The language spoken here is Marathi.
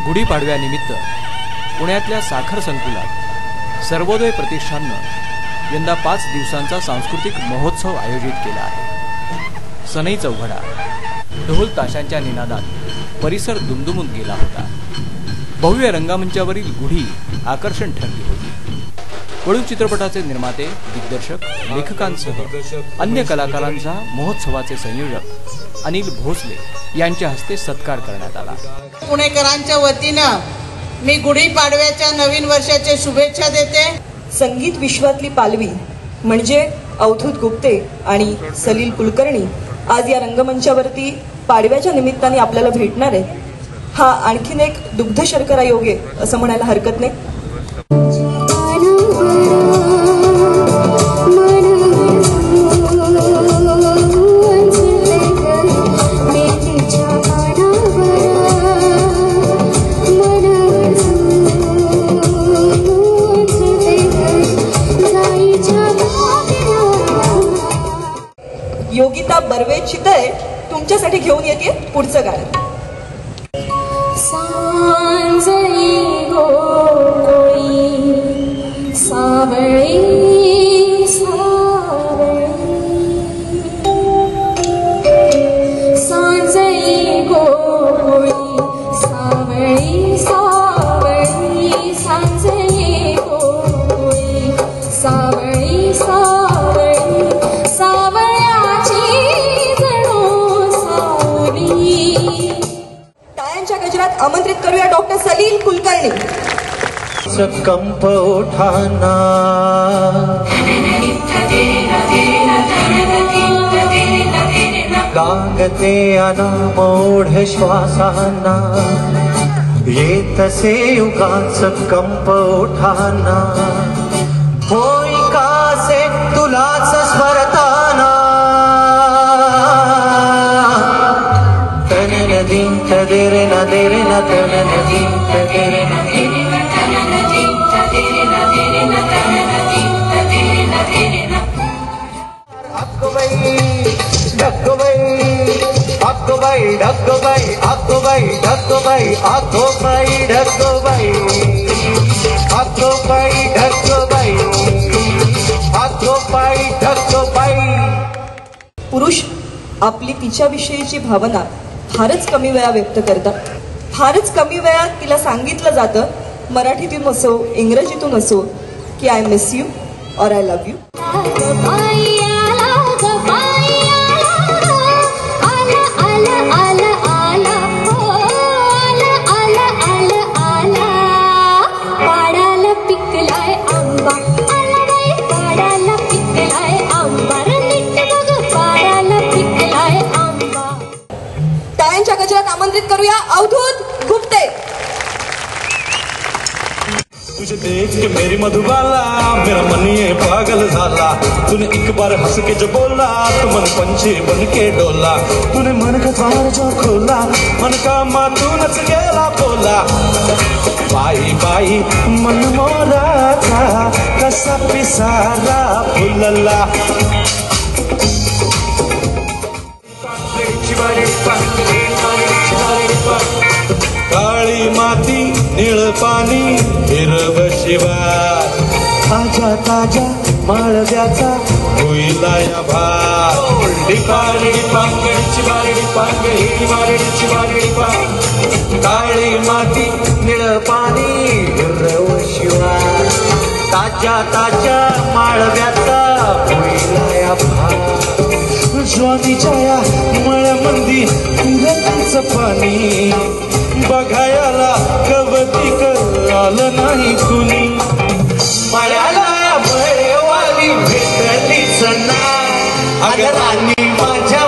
गुढीपाडव्यानिमित्त पुण्यातल्या साखर संकुलात सर्वोदय प्रतिष्ठाननं यंदा 5 दिवसांचा सांस्कृतिक महोत्सव आयोजित केला आहे। सनई चौघडा, ढोल ताशांच्या निनादात परिसर दुमदुमून गेला होता। भव्य रंगमंचावरील गुढी आकर्षण ठरली होती। वळू चित्रपटाचे निर्माते, दिग्दर्शक, लेखकांसह अन्य कलाकारांचा महोत्सवाचे संयोजक अनिल भोसले यांच्या हस्ते सत्कार करण्यात आला। पुणेकरांच्या वतीनं मी गुढीपाडव्याच्या नवीन वर्षाच्या शुभेच्छा देते। संगीत विश्वातली पालवी म्हणजे अवधूत गुप्ते आणि सलील कुलकर्णी आज या रंगमंचावरती पाडव्याच्या निमित्ताने आपल्याला भेटणार आहे। हा आणखीन एक दुग्ध शर्करा योग आहे असं म्हणायला हरकत नाही। योगिता बर्वे चितळे तुमच्यासाठी घेऊन येते पुढचं गाणं। सांजळी गोकुळी सावळी सावळी, सांजळी गोकुळी सावळी सावळी, सांजळी गोकुळी सावळी सावळी, सावळ्याची जणू सावली। टाळ्यांच्या गजरात आमंत्रित करूया डॉक्टर सलील कुलकर्णी। कंप उठाना लागते अनामोढ श्वासांना, येतसे युगाच कंप उठाना, होई कासे तुलाच स्मरताना, तन नदीं तदेरे नदेरे न तन नदीं तदेरे ढक्कुबाई ढक्कुबाई आकुबाई ढक्कुबाई आकुबाई ढक्कुबाई आकुबाई ढक्कुबाई आकुबाई ढक्कुबाई। पुरुष आपली तिच्याविषयीची भावना फारच कमी वेळा व्यक्त करतात। फारच कमी वेळात तिला सांगितलं जातं, मराठीतून असो इंग्रजीतून असो, की आय मिस यू और आय लव्ह यू। टाळ्यांच्या गजरात आमंत्रित करूया अवधूत गुप्ते। तुझे देख के मेरी मधुबाला मेरा मन ये पागल झाला, तूने एक बार हंस के जो बोला तो मन पंछी बन के डोला, तूने मन का द्वार जो खोला मन का मातूनच गेला बोला, बाई बाई मन मोरा था कसा पिसारा फुलला। काळी माती निळ पाणी हिरव शिवार, ताजा ताजा माळव्याचा होईला या भार, काळी माती निळ पाणी हिरव शिवार, ताजा ताजा माळव्याचा होईला या भार, ज्वानीच्या या मळ्यामंदी फिरतीच पाणी, बघायला कवतिक आलं नाही कुणी, मळ्याला मळेवाली भेटलीच ना अगं राणी माझ्या